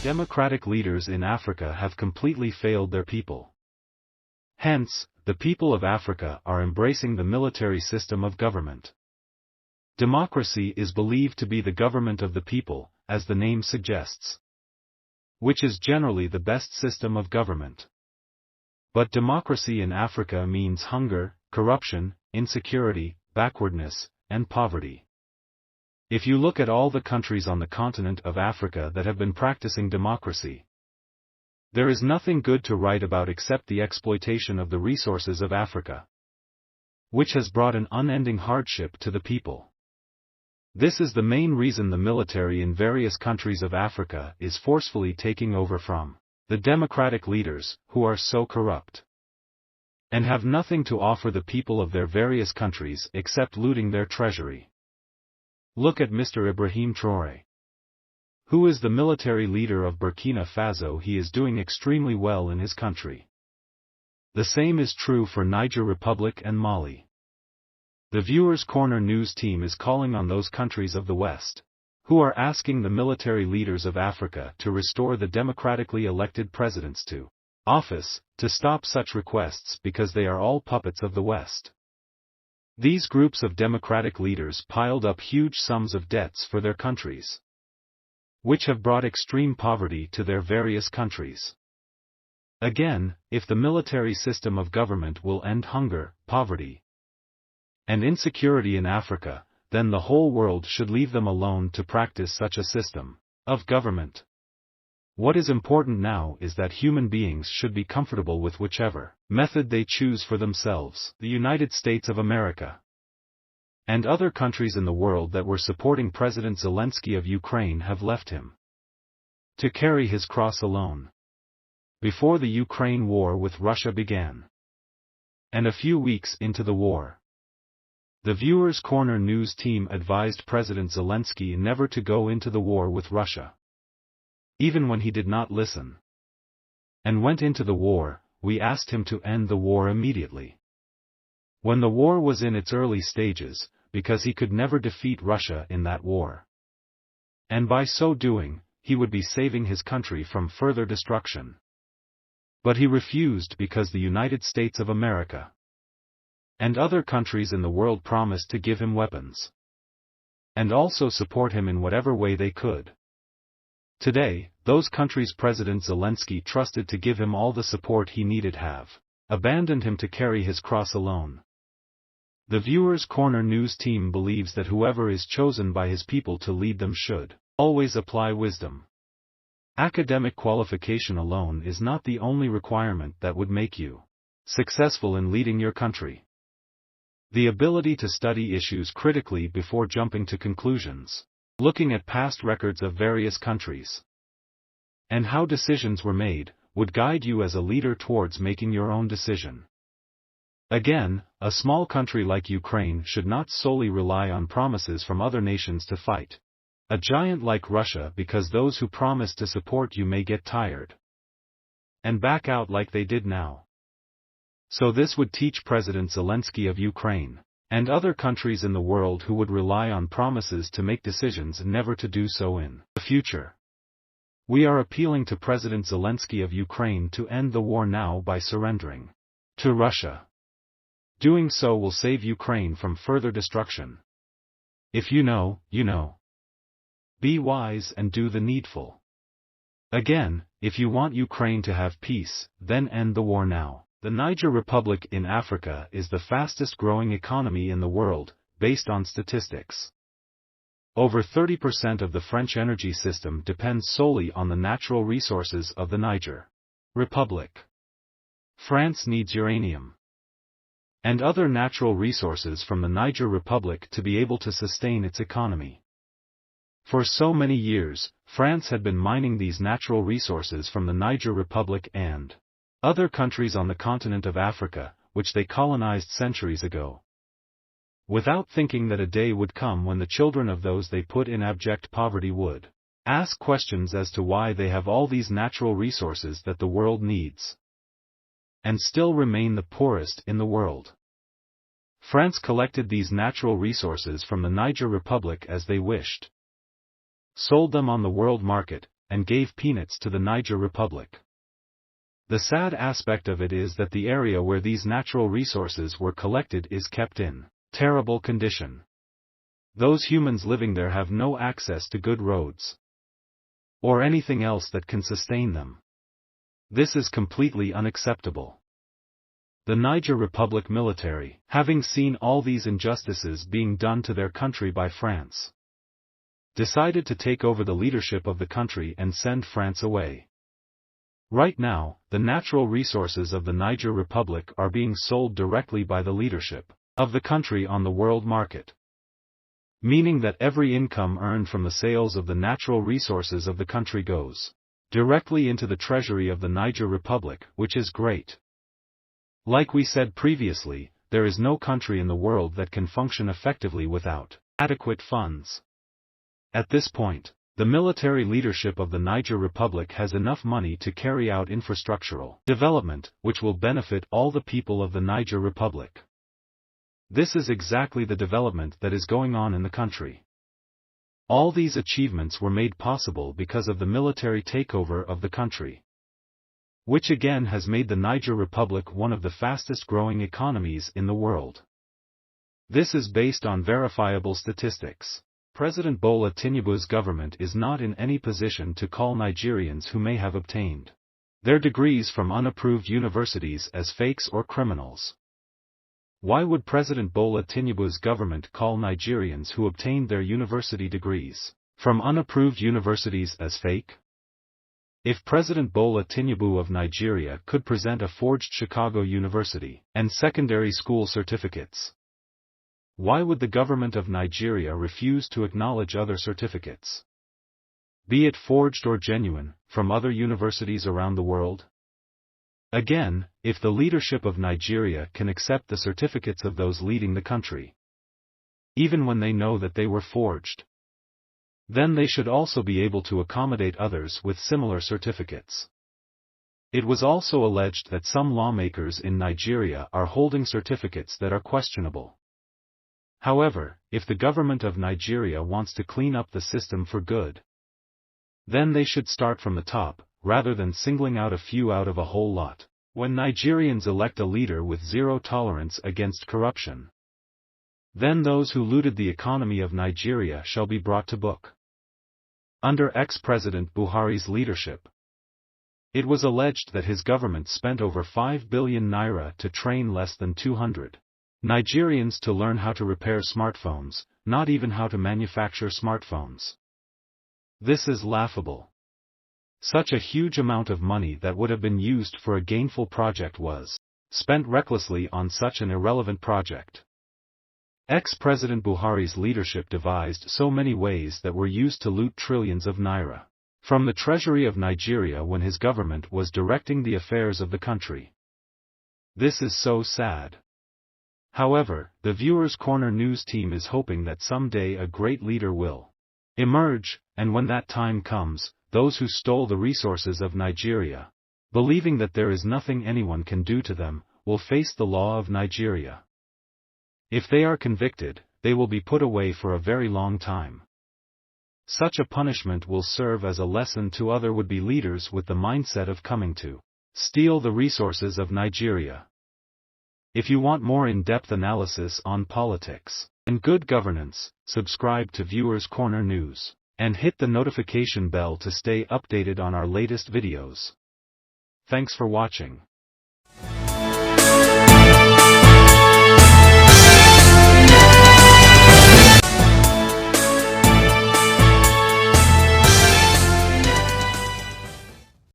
democratic leaders in Africa have completely failed their people. Hence, the people of Africa are embracing the military system of government. Democracy is believed to be the government of the people, as the name suggests, which is generally the best system of government. But democracy in Africa means hunger, corruption, insecurity, backwardness, and poverty. If you look at all the countries on the continent of Africa that have been practicing democracy, there is nothing good to write about except the exploitation of the resources of Africa, which has brought an unending hardship to the people. This is the main reason the military in various countries of Africa is forcefully taking over from the democratic leaders, who are so corrupt and have nothing to offer the people of their various countries except looting their treasury. Look at Mr. Ibrahim Traoré, who is the military leader of Burkina Faso. He is doing extremely well in his country. The same is true for Niger Republic and Mali. The Viewers Corner news team is calling on those countries of the West, who are asking the military leaders of Africa to restore the democratically elected presidents to office, to stop such requests because they are all puppets of the West. These groups of democratic leaders piled up huge sums of debts for their countries, which have brought extreme poverty to their various countries. Again, if the military system of government will end hunger, poverty, and insecurity in Africa, then the whole world should leave them alone to practice such a system of government. What is important now is that human beings should be comfortable with whichever method they choose for themselves. The United States of America and other countries in the world that were supporting President Zelensky of Ukraine have left him to carry his cross alone before the Ukraine war with Russia began, and a few weeks into the war. The Viewers Corner news team advised President Zelensky never to go into the war with Russia. Even when he did not listen and went into the war, we asked him to end the war immediately, when the war was in its early stages, because he could never defeat Russia in that war. And by so doing, he would be saving his country from further destruction. But he refused because the United States of America and other countries in the world promised to give him weapons and also support him in whatever way they could. Today, those countries President Zelensky trusted to give him all the support he needed have abandoned him to carry his cross alone. The Viewers Corner news team believes that whoever is chosen by his people to lead them should always apply wisdom. Academic qualification alone is not the only requirement that would make you successful in leading your country. The ability to study issues critically before jumping to conclusions, looking at past records of various countries, and how decisions were made, would guide you as a leader towards making your own decision. Again, a small country like Ukraine should not solely rely on promises from other nations to fight a giant like Russia, because those who promise to support you may get tired and back out like they did now. So this would teach President Zelensky of Ukraine and other countries in the world who would rely on promises to make decisions never to do so in the future. We are appealing to President Zelensky of Ukraine to end the war now by surrendering to Russia. Doing so will save Ukraine from further destruction. If you know, you know. Be wise and do the needful. Again, if you want Ukraine to have peace, then end the war now. The Niger Republic in Africa is the fastest growing economy in the world, based on statistics. Over 30% of the French energy system depends solely on the natural resources of the Niger Republic. France needs uranium and other natural resources from the Niger Republic to be able to sustain its economy. For so many years, France had been mining these natural resources from the Niger Republic and other countries on the continent of Africa, which they colonized centuries ago, without thinking that a day would come when the children of those they put in abject poverty would ask questions as to why they have all these natural resources that the world needs, and still remain the poorest in the world. France collected these natural resources from the Niger Republic as they wished, sold them on the world market, and gave peanuts to the Niger Republic. The sad aspect of it is that the area where these natural resources were collected is kept in terrible condition. Those humans living there have no access to good roads or anything else that can sustain them. This is completely unacceptable. The Niger Republic military, having seen all these injustices being done to their country by France, decided to take over the leadership of the country and send France away. Right now, the natural resources of the Niger Republic are being sold directly by the leadership of the country on the world market, meaning that every income earned from the sales of the natural resources of the country goes directly into the treasury of the Niger Republic, which is great. Like we said previously, there is no country in the world that can function effectively without adequate funds. At this point, the military leadership of the Niger Republic has enough money to carry out infrastructural development, which will benefit all the people of the Niger Republic. This is exactly the development that is going on in the country. All these achievements were made possible because of the military takeover of the country, which again has made the Niger Republic one of the fastest growing economies in the world. This is based on verifiable statistics. President Bola Tinubu's government is not in any position to call Nigerians who may have obtained their degrees from unapproved universities as fakes or criminals. Why would President Bola Tinubu's government call Nigerians who obtained their university degrees from unapproved universities as fake? If President Bola Tinubu of Nigeria could present a forged Chicago University and secondary school certificates, why would the government of Nigeria refuse to acknowledge other certificates, be it forged or genuine, from other universities around the world? Again, if the leadership of Nigeria can accept the certificates of those leading the country, even when they know that they were forged, then they should also be able to accommodate others with similar certificates. It was also alleged that some lawmakers in Nigeria are holding certificates that are questionable. However, if the government of Nigeria wants to clean up the system for good, then they should start from the top, rather than singling out a few out of a whole lot. When Nigerians elect a leader with zero tolerance against corruption, then those who looted the economy of Nigeria shall be brought to book. Under ex-President Buhari's leadership, it was alleged that his government spent over 5 billion naira to train less than 200 Nigerians to learn how to repair smartphones, not even how to manufacture smartphones. This is laughable. Such a huge amount of money that would have been used for a gainful project was spent recklessly on such an irrelevant project. Ex-President Buhari's leadership devised so many ways that were used to loot trillions of naira from the treasury of Nigeria when his government was directing the affairs of the country. This is so sad. However, the Viewers Corner news team is hoping that someday a great leader will emerge, and when that time comes, those who stole the resources of Nigeria, believing that there is nothing anyone can do to them, will face the law of Nigeria. If they are convicted, they will be put away for a very long time. Such a punishment will serve as a lesson to other would-be leaders with the mindset of coming to steal the resources of Nigeria. If you want more in-depth analysis on politics and good governance, subscribe to Viewers Corner News, and hit the notification bell to stay updated on our latest videos. Thanks for watching.